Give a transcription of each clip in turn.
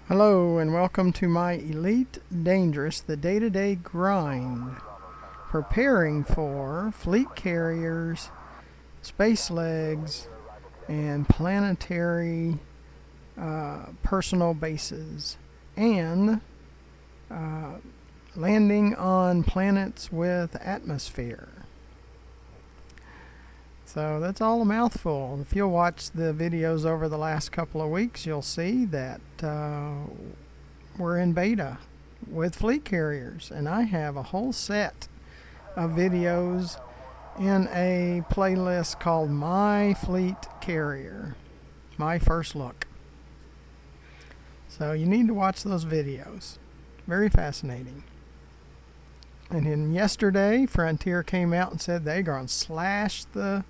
Hello and welcome to my Elite Dangerous, the day-to-day grind, preparing for fleet carriers, space legs, and planetary personal bases, and landing on planets with atmosphere. So that's all a mouthful. If you'll watch the videos over the last couple of weeks, you'll see that we're in beta with fleet carriers, and I have a whole set of videos in a playlist called My Fleet Carrier, My First Look. So you need to watch those videos. Very fascinating. And then yesterday, Frontier came out and said they're going to slash the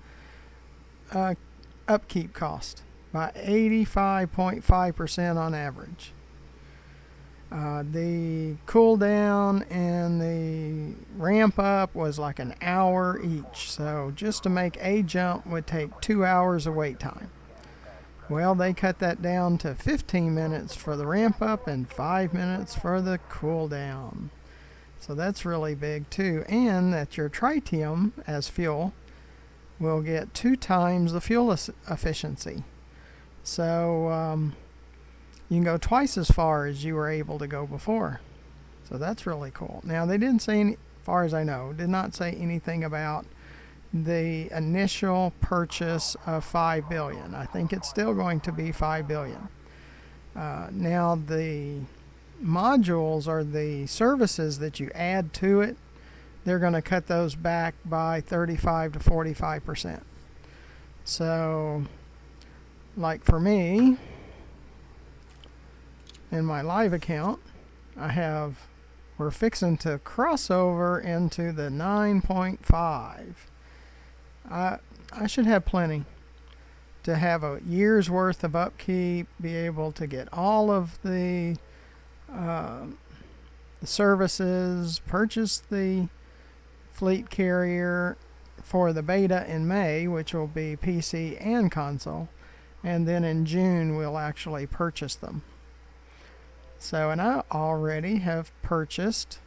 upkeep cost by 85.5% on average. The cooldown and the ramp up was like an hour each, so just to make a jump would take 2 hours of wait time. Well, they cut that down to 15 minutes for the ramp up and 5 minutes for the cooldown. So that's really big too, and that your tritium as fuel will get 2 times the fuel efficiency. So you can go twice as far as you were able to go before. So that's really cool. Now they didn't say, as far as I know, did not say anything about the initial purchase of 5 billion. I think it's still going to be 5 billion. Now the modules or the services that you add to it, they're going to cut those back by 35 to 45%. So like for me, in my live account, we're fixing to cross over into the 9.5. I should have plenty to have a year's worth of upkeep, be able to get all of the services, purchase the fleet carrier for the beta in May, which will be PC and console, and then in June we'll actually purchase them. So, and I already have purchased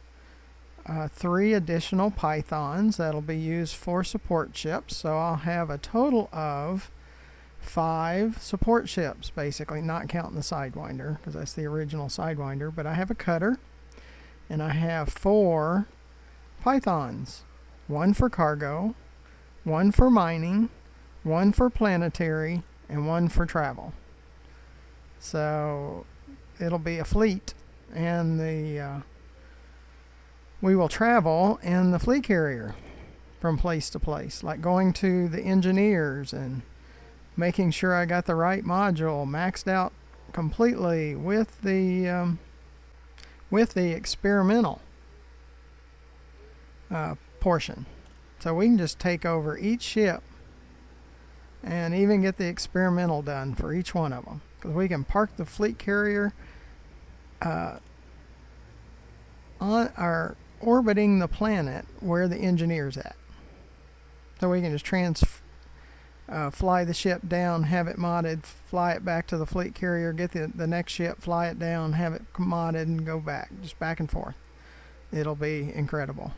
3 additional Pythons that'll be used for support ships, so I'll have a total of 5 support ships, basically, not counting the Sidewinder, because that's the original Sidewinder, but I have a cutter, and I have 4 Pythons, 1 for cargo, 1 for mining, 1 for planetary, and 1 for travel. So it'll be a fleet, and we will travel in the fleet carrier from place to place, like going to the engineers and making sure I got the right module maxed out completely with the experimental portion. So we can just take over each ship and even get the experimental done for each one of them, because we can park the fleet carrier orbiting the planet where the engineer's at. So we can just fly the ship down, have it modded, fly it back to the fleet carrier, get the next ship, fly it down, have it modded, and go back, just back and forth. It'll be incredible.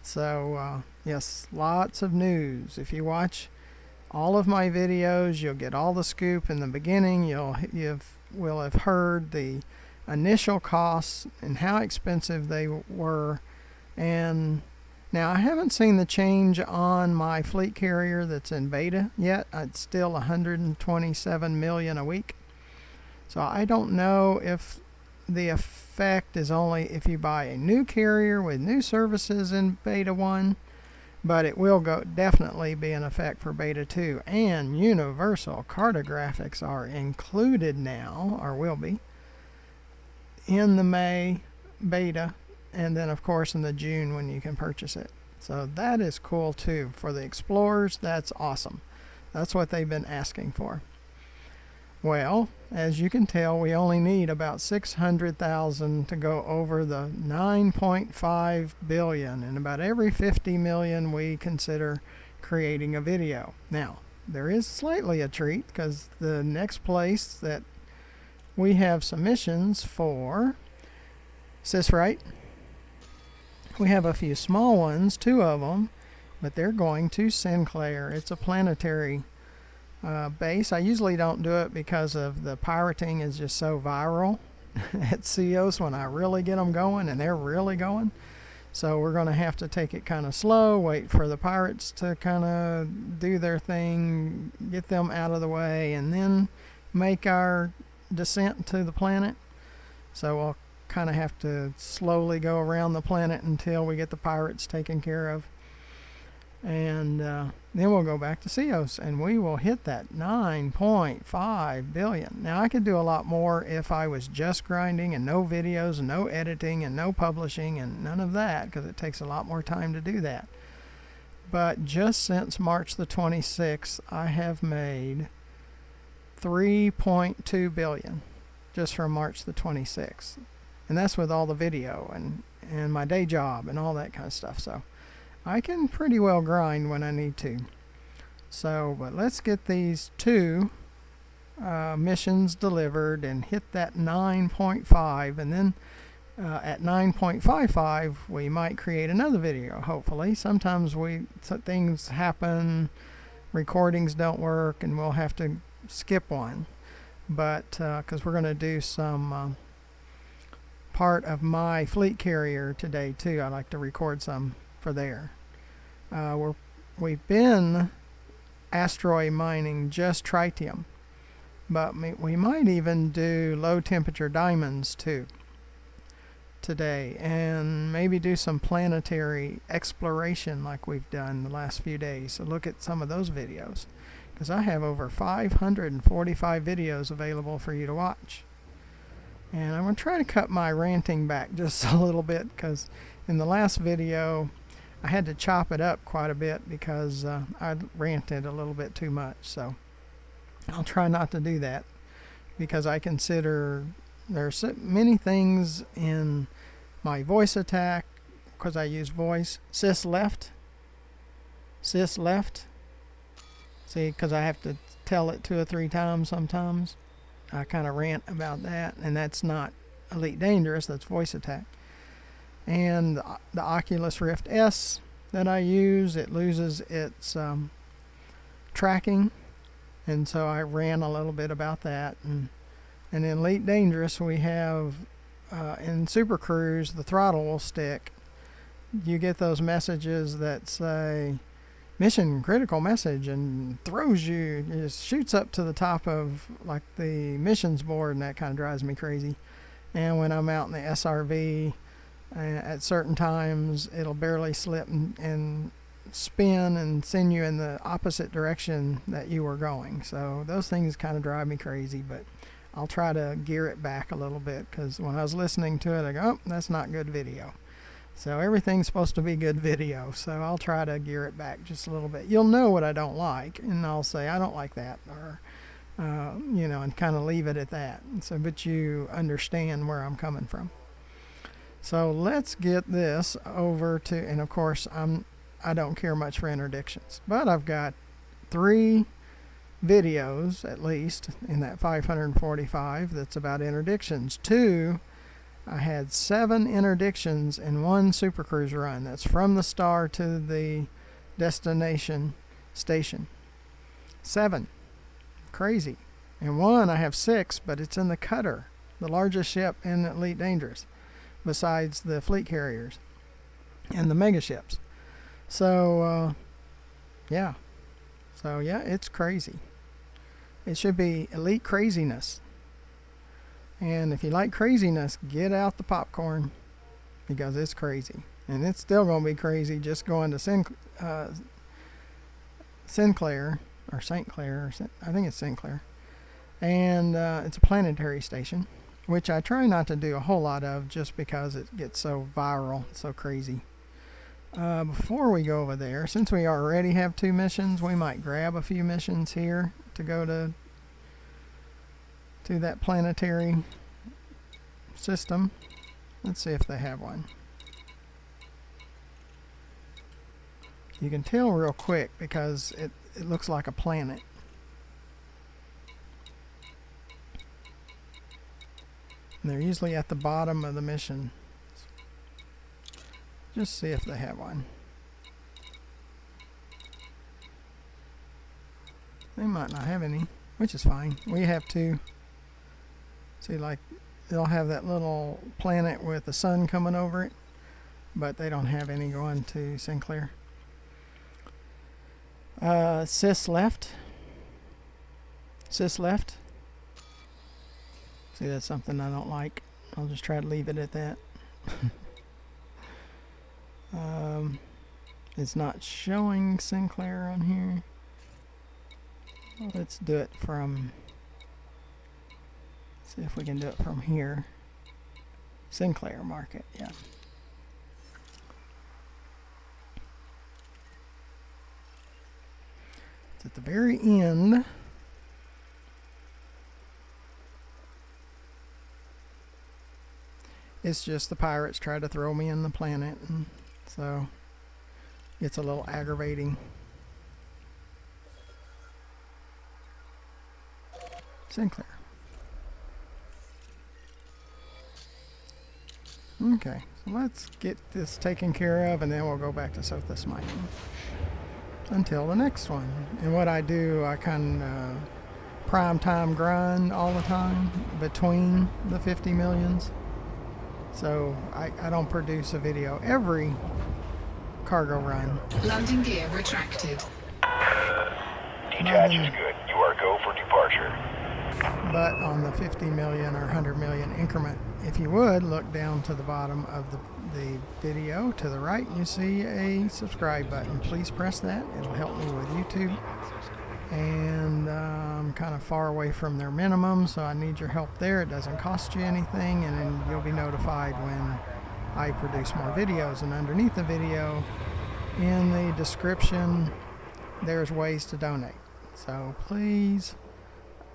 So yes, lots of news. If you watch all of my videos, you'll get all the scoop in the beginning. You will have heard the initial costs and how expensive they were. And now I haven't seen the change on my fleet carrier that's in beta yet. It's still 127 million a week. So I don't know if the effect is only if you buy a new carrier with new services in beta 1, but it will definitely be an effect for beta 2. And universal cartographics are included now, or will be, in the May beta, and then of course in the June when you can purchase it. So that is cool too. For the explorers, that's awesome. That's what they've been asking for. Well, as you can tell, we only need about 600,000 to go over the 9.5 billion, and about every 50 million we consider creating a video. Now, there is slightly a treat, because the next place that we have submissions for Cisrite. We have a few small ones, 2 of them, but they're going to Sinclair. It's a Planetary base. I usually don't do it because of the pirating is just so viral at COs when I really get them going, and they're really going. So we're going to have to take it kind of slow, wait for the pirates to kind of do their thing, get them out of the way, and then make our descent to the planet. So we'll kind of have to slowly go around the planet until we get the pirates taken care of. And then we'll go back to COs, and we will hit that 9.5 billion. Now, I could do a lot more if I was just grinding and no videos and no editing and no publishing and none of that, because it takes a lot more time to do that. But just since March the 26th, I have made 3.2 billion just from March the 26th. And that's with all the video and my day job and all that kind of stuff. So I can pretty well grind when I need to. So, but let's get these 2 missions delivered and hit that 9.5, and then at 9.55 we might create another video, hopefully. Sometimes things happen, recordings don't work, and we'll have to skip one. But because we're going to do some part of my fleet carrier today too. I like to record some for there. We've been asteroid mining just tritium, but we might even do low temperature diamonds too today, and maybe do some planetary exploration like we've done the last few days. So look at some of those videos, because I have over 545 videos available for you to watch. And I'm going to try to cut my ranting back just a little bit, because in the last video I had to chop it up quite a bit because I ranted a little bit too much. So I'll try not to do that, because I consider there's so many things in my voice attack, because I use voice. Sis left. See, because I have to tell it 2 or 3 times sometimes. I kind of rant about that, and that's not Elite Dangerous, that's voice attack. And the Oculus Rift S that I use, it loses its tracking, and so I ran a little bit about that. And in Elite Dangerous, we have in Super Cruise, the throttle will stick. You get those messages that say mission critical message, and throws you, it just shoots up to the top of like the missions board, and that kind of drives me crazy. And when I'm out in the SRV, at certain times it'll barely slip and spin and send you in the opposite direction that you were going. So those things kind of drive me crazy, but I'll try to gear it back a little bit, because when I was listening to it I go, oh, that's not good video. So everything's supposed to be good video, so I'll try to gear it back just a little bit. You'll know what I don't like, and I'll say I don't like that, or and kind of leave it at that. So, but you understand where I'm coming from. So let's get this over to, and of course I don't care much for interdictions, but I've got 3 videos at least in that 545 that's about interdictions. 2, I had 7 interdictions in 1 Super Cruise run. That's from the star to the destination station. 7. Crazy. And 1 I have 6, but it's in the cutter, the largest ship in Elite Dangerous, besides the fleet carriers and the mega ships. So yeah, it's crazy. It should be Elite Craziness. And if you like craziness, get out the popcorn, because it's crazy. And it's still going to be crazy just going to Sinclair, or St. Clair, I think it's Sinclair. And it's a planetary station, which I try not to do a whole lot of just because it gets so viral, so crazy. Before we go over there, since we already have 2 missions, we might grab a few missions here to go to that planetary system. Let's see if they have one. You can tell real quick because it looks like a planet. And they're usually at the bottom of the mission. Just see if they have one. They might not have any, which is fine. We have two. See, like, they'll have that little planet with the sun coming over it, but they don't have any going to Sinclair. Sis left. Sis left. See, that's something I don't like. I'll just try to leave it at that. It's not showing Sinclair on here. Let's do it from, see if we can do it from here. Sinclair market, yeah. It's at the very end. It's just the pirates try to throw me in the planet, and so it's a little aggravating. Sinclair. Okay, so let's get this taken care of, and then we'll go back to Sothis mining until the next one. And what I do, I kind of prime time grind all the time between the 50 millions. So I don't produce a video every cargo run. Landing gear retracted. Detach is good. You are go for departure. But on the 50 million or 100 million increment, if you would look down to the bottom of the video to the right, you see a subscribe button. Please press that. It'll help me with YouTube. And I'm kind of far away from their minimum, so I need your help there. It doesn't cost you anything, and then you'll be notified when I produce more videos. And underneath the video, in the description, there's ways to donate. So please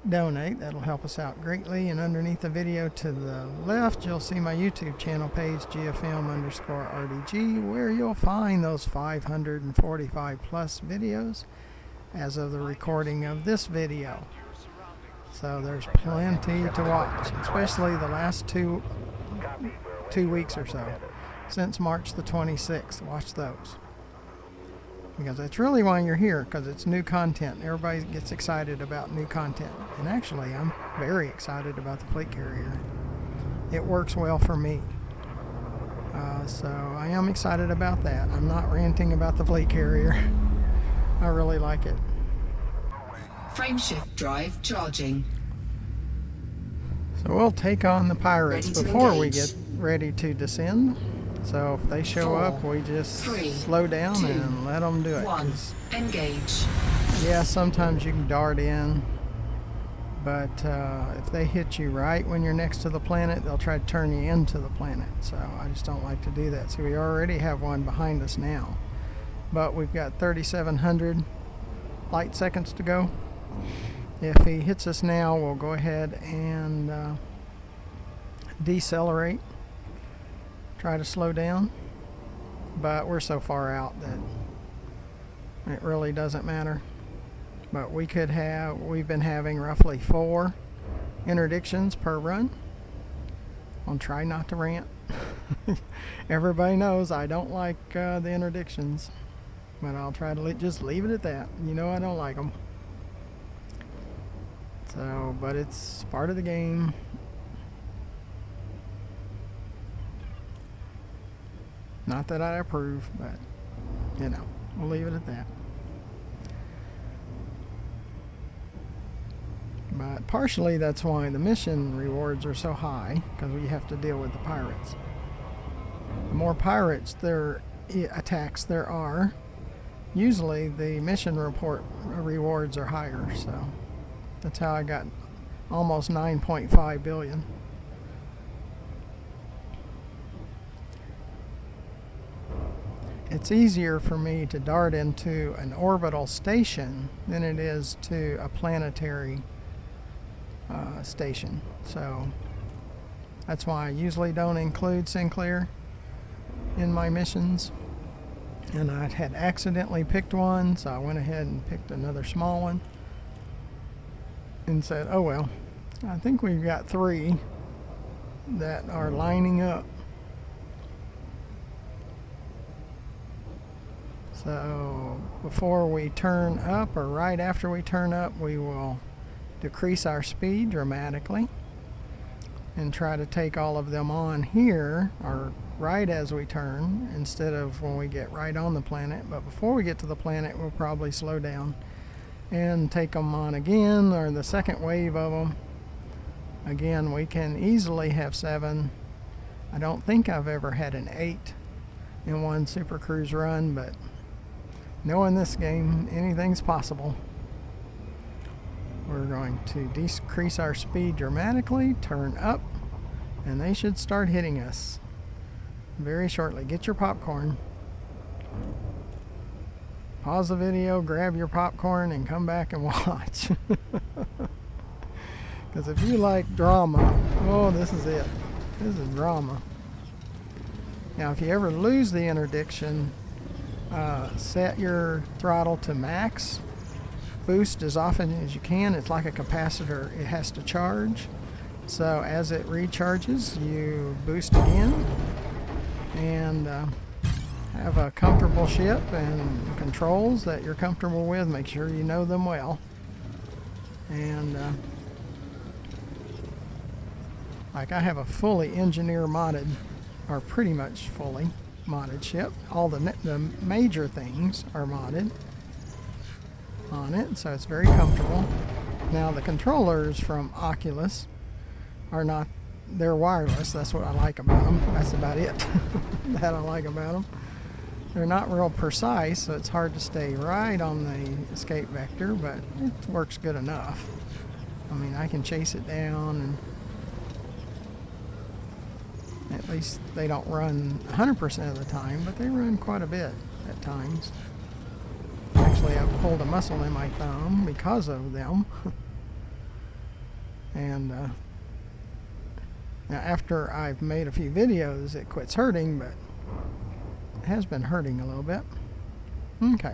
donate. That'll help us out greatly. And underneath the video to the left, you'll see my YouTube channel page, GFM_RDG, where you'll find those 545 plus videos as of the recording of this video. So there's plenty to watch, especially the last two weeks or so, since March the 26th. Watch those, because that's really why you're here, because it's new content. Everybody gets excited about new content, and actually I'm very excited about the fleet carrier. It works well for me, so I am excited about that. I'm not ranting about the fleet carrier. I really like it. Frameshift drive charging. So we'll take on the pirates Ready to before we engage. get ready to descend. So if they show 4, up, we just 3, slow down 2, and let them do it. 1. 'Cause, Engage. yeah, sometimes you can dart in, but if they hit you right when you're next to the planet, they'll try to turn you into the planet. So I just don't like to do that. So we already have one behind us now, but we've got 3,700 light seconds to go. If he hits us now, we'll go ahead and decelerate, try to slow down, but we're so far out that it really doesn't matter. But we've been having roughly 4 interdictions per run. I'll try not to rant. Everybody knows I don't like the interdictions, but I'll try to just leave it at that. You know I don't like them. So, but it's part of the game. Not that I approve, but you know, we'll leave it at that. But partially that's why the mission rewards are so high, because we have to deal with the pirates. The more pirates attacks there are, usually the mission report rewards are higher. So that's how I got almost 9.5 billion. It's easier for me to dart into an orbital station than it is to a planetary station. So that's why I usually don't include Sinclair in my missions. And I had accidentally picked one, so I went ahead and picked another small one and said, oh well, I think we've got 3, that are lining up. So before we turn up, or right after we turn up, we will decrease our speed dramatically and try to take all of them on here, or right as we turn, instead of when we get right on the planet. But before we get to the planet, we'll probably slow down and take them on again, or the second wave of them. Again, we can easily have 7. I don't think I've ever had an 8 in one Super Cruise run, but knowing this game, anything's possible. We're going to decrease our speed dramatically, turn up, and they should start hitting us very shortly. Get your popcorn. Pause the video, grab your popcorn, and come back and watch. Because if you like drama, oh, this is it. This is drama. Now, if you ever lose the interdiction, set your throttle to max. Boost as often as you can. It's like a capacitor. It has to charge. So as it recharges, you boost again. And have a comfortable ship and controls that you're comfortable with. Make sure you know them well. And like I have a fully engineer modded, or pretty much fully modded ship. All the major things are modded on it, so it's very comfortable. Now the controllers from Oculus are not, they're wireless. That's what I like about them. That's about it that I like about them. They're not real precise, so it's hard to stay right on the escape vector, but it works good enough. I mean, I can chase it down, and at least they don't run 100% of the time, but they run quite a bit at times. Actually, I've pulled a muscle in my thumb because of them. And now after I've made a few videos, it quits hurting, but it has been hurting a little bit. Okay.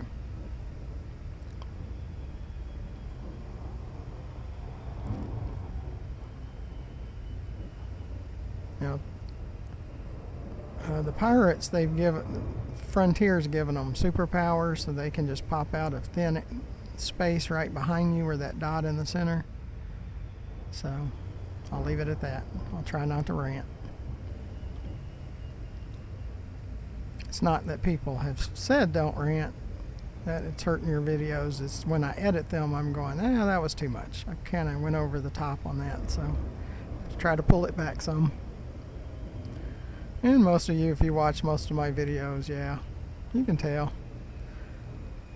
Now, the pirates, Frontier's given them superpowers, so they can just pop out of thin space right behind you, where that dot in the center. So I'll leave it at that. I'll try not to rant. It's not that people have said don't rant, that it's hurting your videos. It's when I edit them, I'm going, that was too much. I kind of went over the top on that, so I try to pull it back some. And most of you, if you watch most of my videos, yeah, you can tell.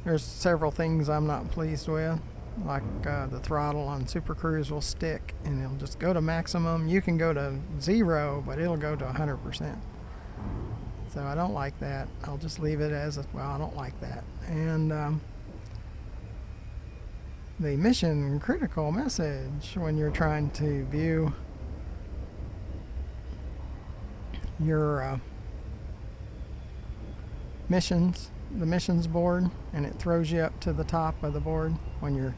There's several things I'm not pleased with, like the throttle on Super Cruise will stick and it'll just go to maximum. You can go to 0, but it'll go to 100%. So I don't like that. I'll just leave it as, well, I don't like that. And the mission critical message, when you're trying to view your missions, the missions board, and it throws you up to the top of the board when you're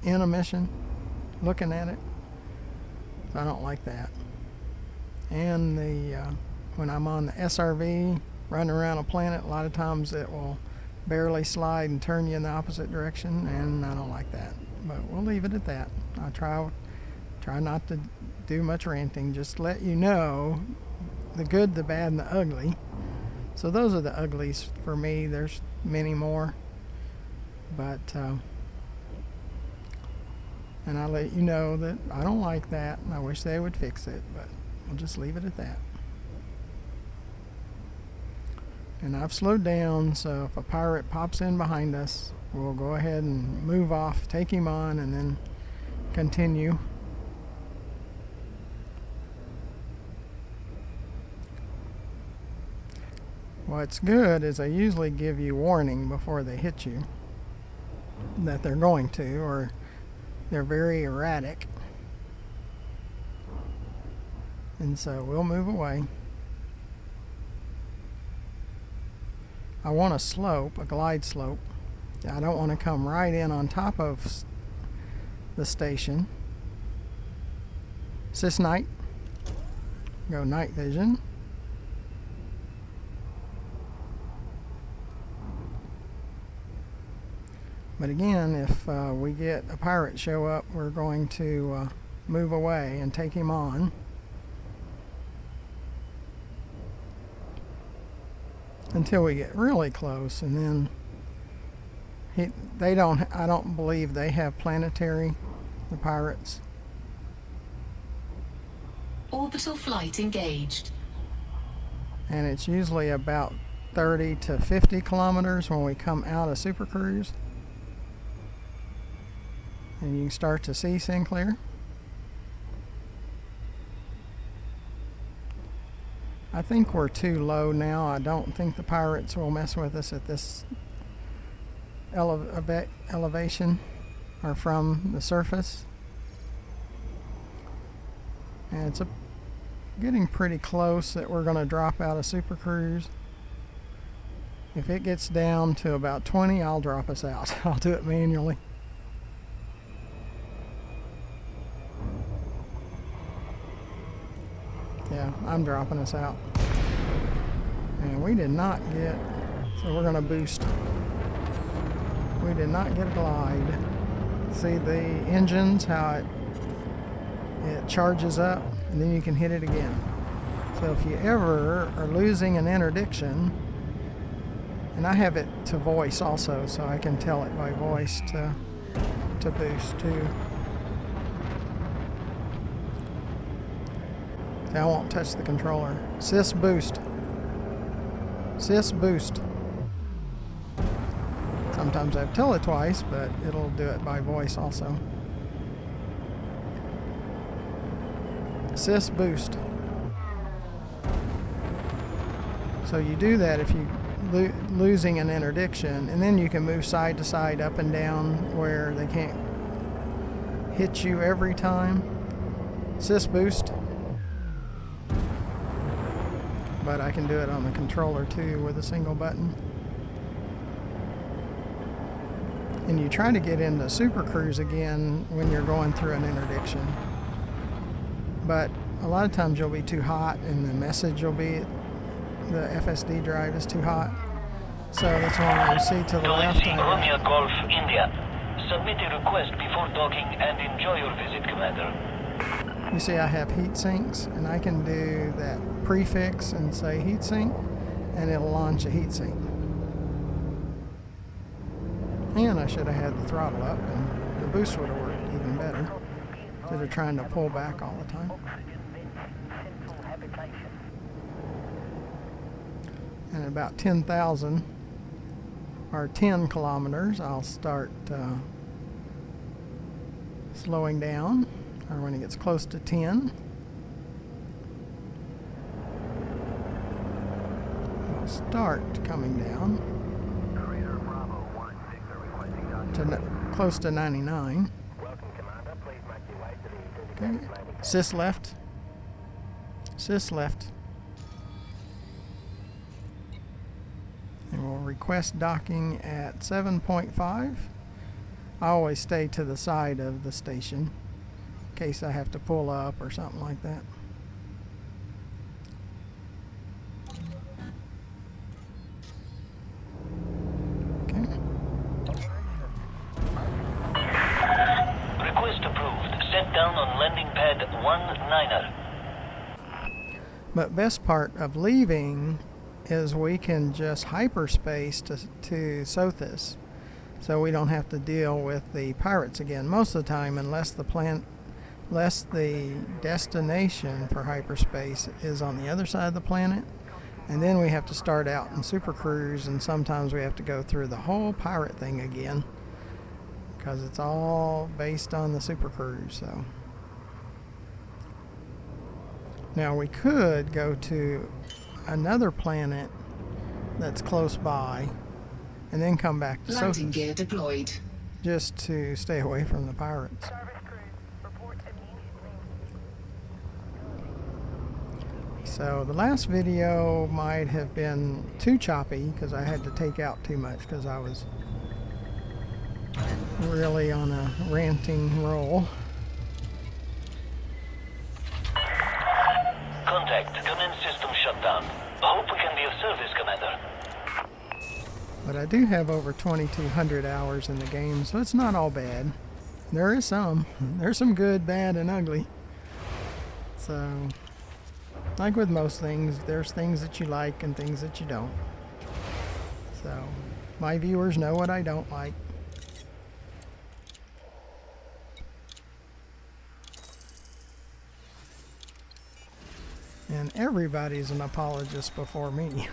in a mission looking at it. So I don't like that. And the when I'm on the SRV running around a planet, a lot of times it will barely slide and turn you in the opposite direction, and I don't like that. But we'll leave it at that. I try not to do much ranting, just let you know the good, the bad, and the ugly. So those are the uglies for me. There's many more, but and I let you know that I don't like that, and I wish they would fix it, but we'll just leave it at that. And I've slowed down, so if a pirate pops in behind us, we'll go ahead and move off, take him on, and then continue. What's good is I usually give you warning before they hit you that they're going to, or they're very erratic. And so we'll move away. I want a slope, a glide slope. I don't want to come right in on top of the station. Cisnite, Go night vision. But again, if we get a pirate show up, we're going to move away and take him on. Until we get really close, and then I don't believe they have Planetary, the pirates. Orbital flight engaged. And it's usually about 30 to 50 kilometers when we come out of Super Cruise. And you can start to see Sinclair. I think we're too low now. I don't think the pirates will mess with us at this elevation or from the surface. And it's getting pretty close that we're going to drop out of Super Cruise. If it gets down to about 20, I'll drop us out. I'll do it manually. Yeah, I'm dropping us out. And we did not get, so we're going to boost. We did not get a glide. See the engines, how it charges up, and then you can hit it again. So if you ever are losing an interdiction, and I have it to voice also, so I can tell it by voice to boost too. I won't touch the controller. Sys boost. Sys boost. Sometimes I have to tell it twice, but it'll do it by voice also. Sys boost. So you do that if you losing an interdiction, and then you can move side to side, up and down, where they can't hit you every time. Sys boost. But I can do it on the controller too with a single button. And you try to get into Super Cruise again when you're going through an interdiction. But a lot of times you'll be too hot and the message will be, the FSD drive is too hot. So that's why you see to the left. Romeo Golf, India. Submit a request before docking and enjoy your visit, Commander. You see I have heat sinks, and I can do that prefix and say heat sink, and it'll launch a heat sink. And I should have had the throttle up, and the boost would have worked even better, instead of trying to pull back all the time. And at about 10,000 or 10 kilometers, I'll start slowing down, or when it gets close to 10. I'll start coming down to close to 99. Okay. Sys left. Sys left. And we'll request docking at 7.5. I always stay to the side of the station in case I have to pull up or something like that. Okay. Request approved. Set down on landing pad 19er. But best part of leaving is we can just hyperspace to Sothis, so we don't have to deal with the pirates again most of the time, unless the destination for hyperspace is on the other side of the planet, and then we have to start out in Super Cruise, and sometimes we have to go through the whole pirate thing again because it's all based on the Super Cruise. So now we could go to another planet that's close by and then come back to Landing Sothis, gear deployed. just to stay away from the pirates. So the last video might have been too choppy because I had to take out too much because I was really on a ranting roll. Contact Correct. Command system shut down. Hope we can be of service, Commander. But I do have over 2,200 hours in the game, so it's not all bad. There is some. There's some good, bad, and ugly. So, like with most things, there's things that you like and things that you don't. So, my viewers know what I don't like. And everybody's an apologist before me.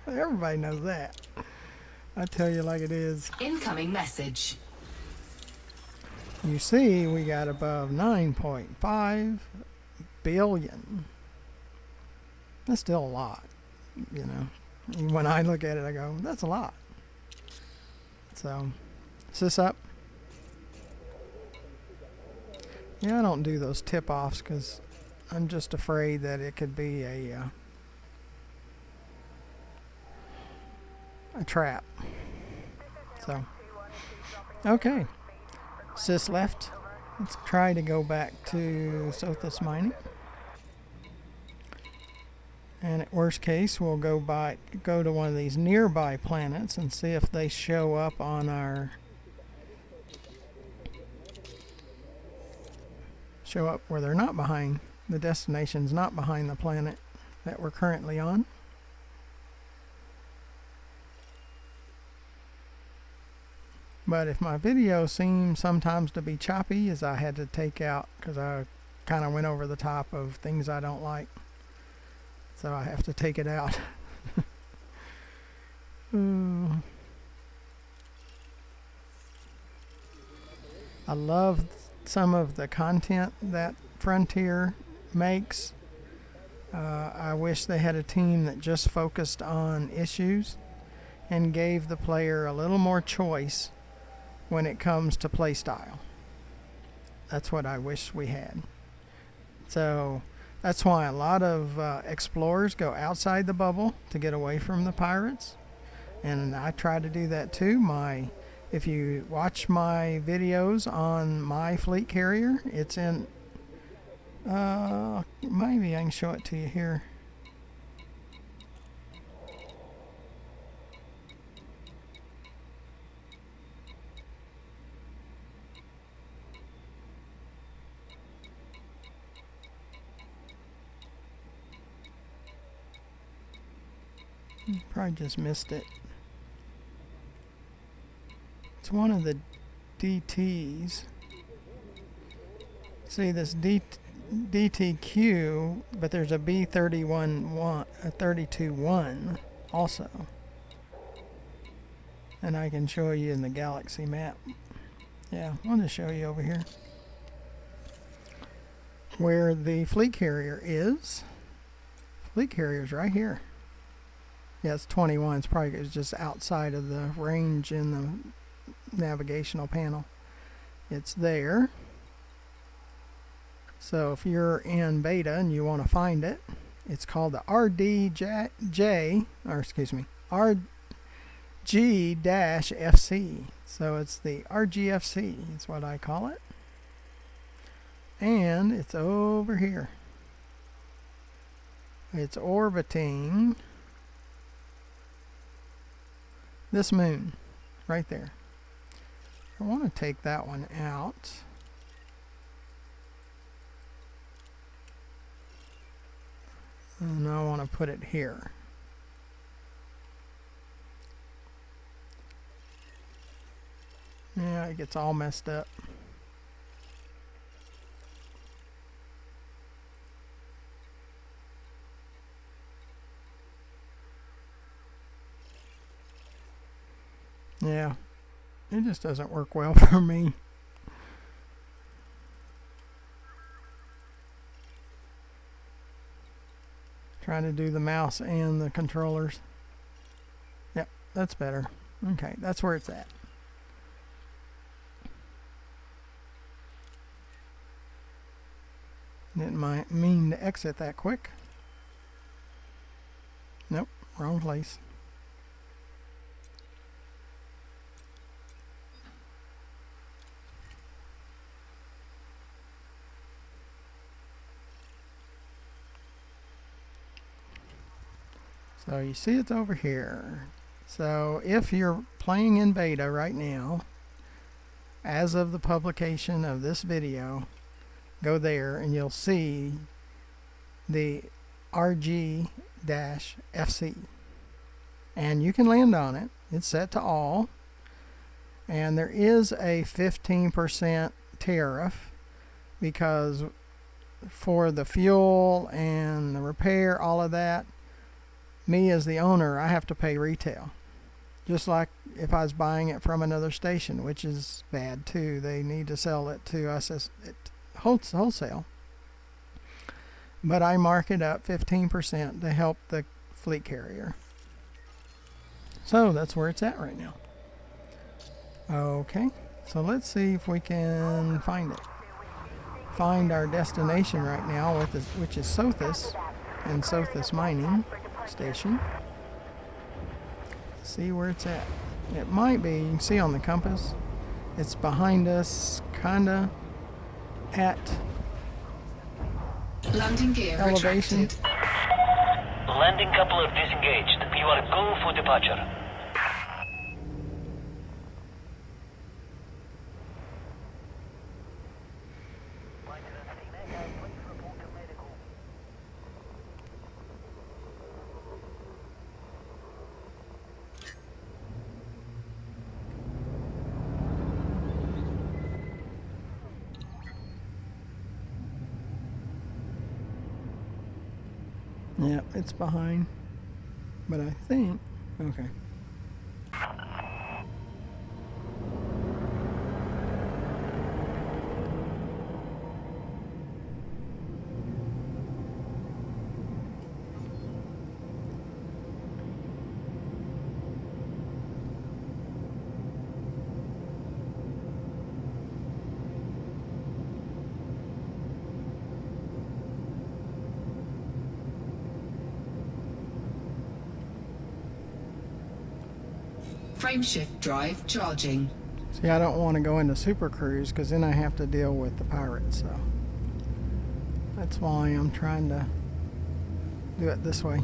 Everybody knows that. I tell you like it is. Incoming message. You see, we got above 9.5 billion. That's still a lot, you know. When I look at it, I go, that's a lot. So, is this up? Yeah, I don't do those tip-offs because I'm just afraid that it could be a trap. So, okay. Sis left. Let's try to go back to Sothis Mining. And at worst case, we'll go to one of these nearby planets and see if they show up on our where they're not behind. The destination's not behind the planet that we're currently on. But if my video seems sometimes to be choppy, as I had to take out because I kind of went over the top of things I don't like, so I have to take it out. I love some of the content that Frontier makes. I wish they had a team that just focused on issues and gave the player a little more choice when it comes to play style. That's what I wish we had. So that's why a lot of explorers go outside the bubble to get away from the pirates, and I try to do that too. If you watch my videos on my fleet carrier, it's in maybe I can show it to you here. Probably just missed it. It's one of the DTs. See this DTQ, but there's a B32-1 also. And I can show you in the galaxy map. Yeah, I'll just show you over here where the fleet carrier is. Fleet carrier's right here. Yeah, it's 21. It's probably just outside of the range in the navigational panel. It's there. So if you're in beta and you want to find it, it's called the RG-FC. So it's the RGFC is what I call it. And it's over here. It's orbiting this moon right there. I want to take that one out. And I want to put it here. Yeah, it gets all messed up. Yeah, it just doesn't work well for me. Trying to do the mouse and the controllers. Yep, that's better. Okay, that's where it's at. Didn't mean to exit that quick. Nope, wrong place. So you see it's over here. So if you're playing in beta right now, as of the publication of this video, go there and you'll see the RG-FC. And you can land on it. It's set to all. And there is a 15% tariff because for the fuel and the repair, all of that, me as the owner, I have to pay retail. Just like if I was buying it from another station, which is bad too. They need to sell it to us as wholesale. But I mark it up 15% to help the fleet carrier. So that's where it's at right now. Okay, so let's see if we can find it. Find our destination right now, which is Sothis and Sothis Mining Station. See where it's at. It might be, you can see on the compass, it's behind us, kinda at Landing gear elevation. retracted. Landing coupler disengaged. You are go for departure. Yeah, it's behind. But I think, okay. Frameshift drive charging. See, I don't want to go into Super Cruise because then I have to deal with the pirates, so that's why I'm trying to do it this way.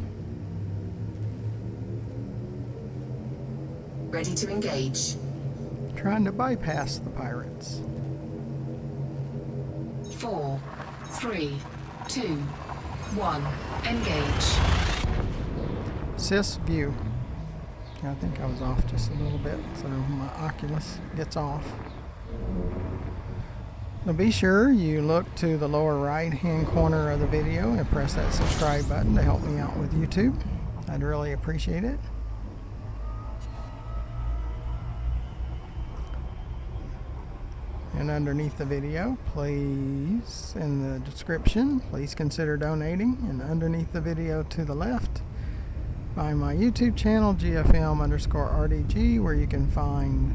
Ready to engage. Trying to bypass the pirates. 4, 3, 2, 1. Engage. Sys view. I think I was off just a little bit, so my Oculus gets off. So be sure you look to the lower right hand corner of the video and press that subscribe button to help me out with YouTube. I'd really appreciate it. And underneath the video, please, in the description, please consider donating. And underneath the video to the left, find my YouTube channel, GFM_RDG, where you can find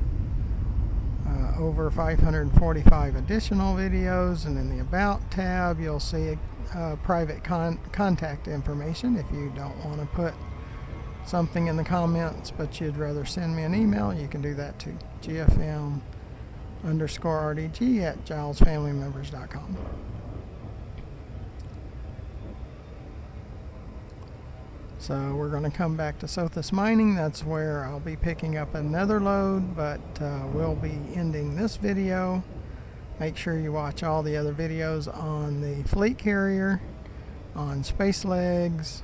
over 545 additional videos. And in the About tab, you'll see private contact information if you don't want to put something in the comments, but you'd rather send me an email, you can do that too. GFM_RDG@gilesfamilymembers.com. So we're going to come back to Sothis Mining. That's where I'll be picking up another load, but we'll be ending this video. Make sure you watch all the other videos on the fleet carrier, on Space Legs,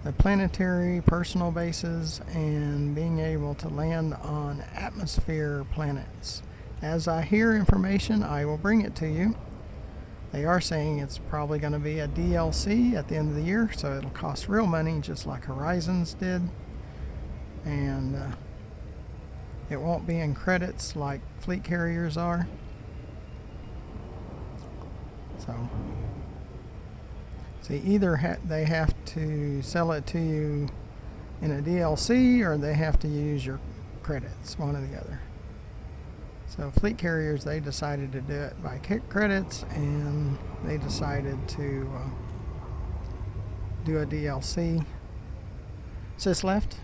the Planetary personal bases, and being able to land on atmosphere planets. As I hear information, I will bring it to you. They are saying it's probably going to be a DLC at the end of the year, so it'll cost real money, just like Horizons did. And it won't be in credits like fleet carriers are. So, see, either they have to sell it to you in a DLC, or they have to use your credits, one or the other. So fleet carriers, they decided to do it by credits, and they decided to do a DLC. Sis left.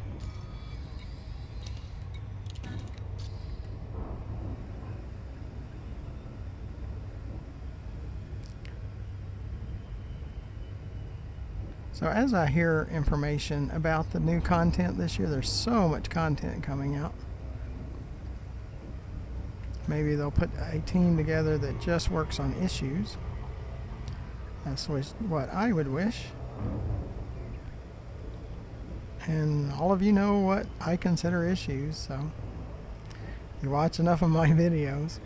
So as I hear information about the new content this year, there's so much content coming out. Maybe they'll put a team together that just works on issues. That's what I would wish. And all of you know what I consider issues, so you watch enough of my videos.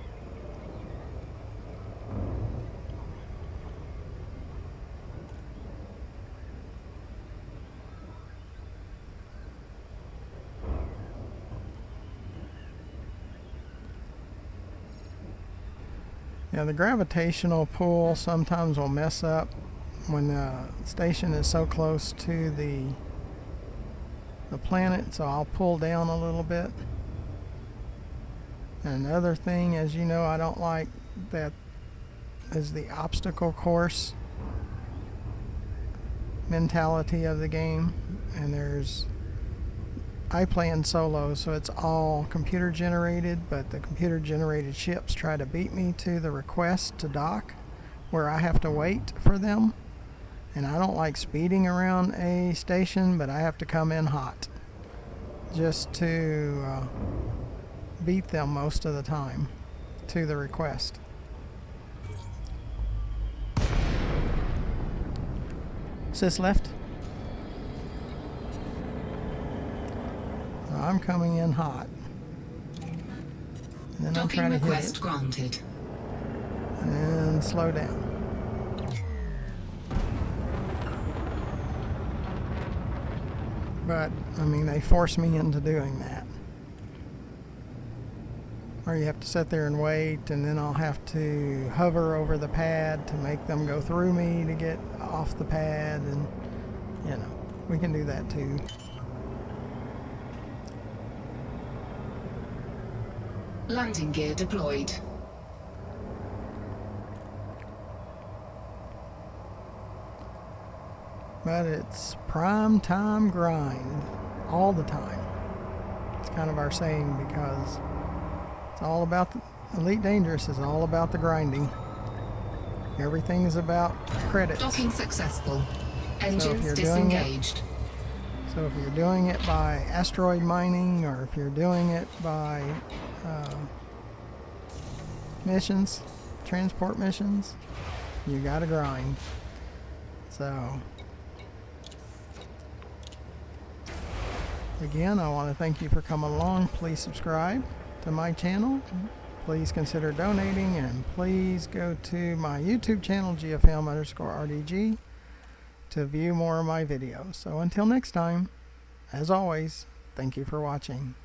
Yeah, the gravitational pull sometimes will mess up when the station is so close to the planet, so I'll pull down a little bit. And another thing, as you know, I don't like that is the obstacle course mentality of the game. And I play in solo, so it's all computer generated, but the computer generated ships try to beat me to the request to dock, where I have to wait for them. And I don't like speeding around a station, but I have to come in hot just to beat them most of the time to the request. Sis left. So I'm coming in hot. And then I'm Docking trying to hit request it. granted. And then slow down. But, I mean, they force me into doing that. Or you have to sit there and wait, and then I'll have to hover over the pad to make them go through me to get off the pad, and, you know, we can do that too. Landing gear deployed. But it's prime time grind all the time. It's kind of our saying, because it's all about Elite Dangerous is all about the grinding. Everything is about credits. Docking successful. Engines you're doing disengaged. So if you're doing it by asteroid mining, or if you're doing it by missions, transport missions, you gotta grind. So again, I want to thank you for coming along. Please subscribe to my channel. Please consider donating, and please go to my YouTube channel, GFM_RDG, to view more of my videos. So until next time, as always, thank you for watching.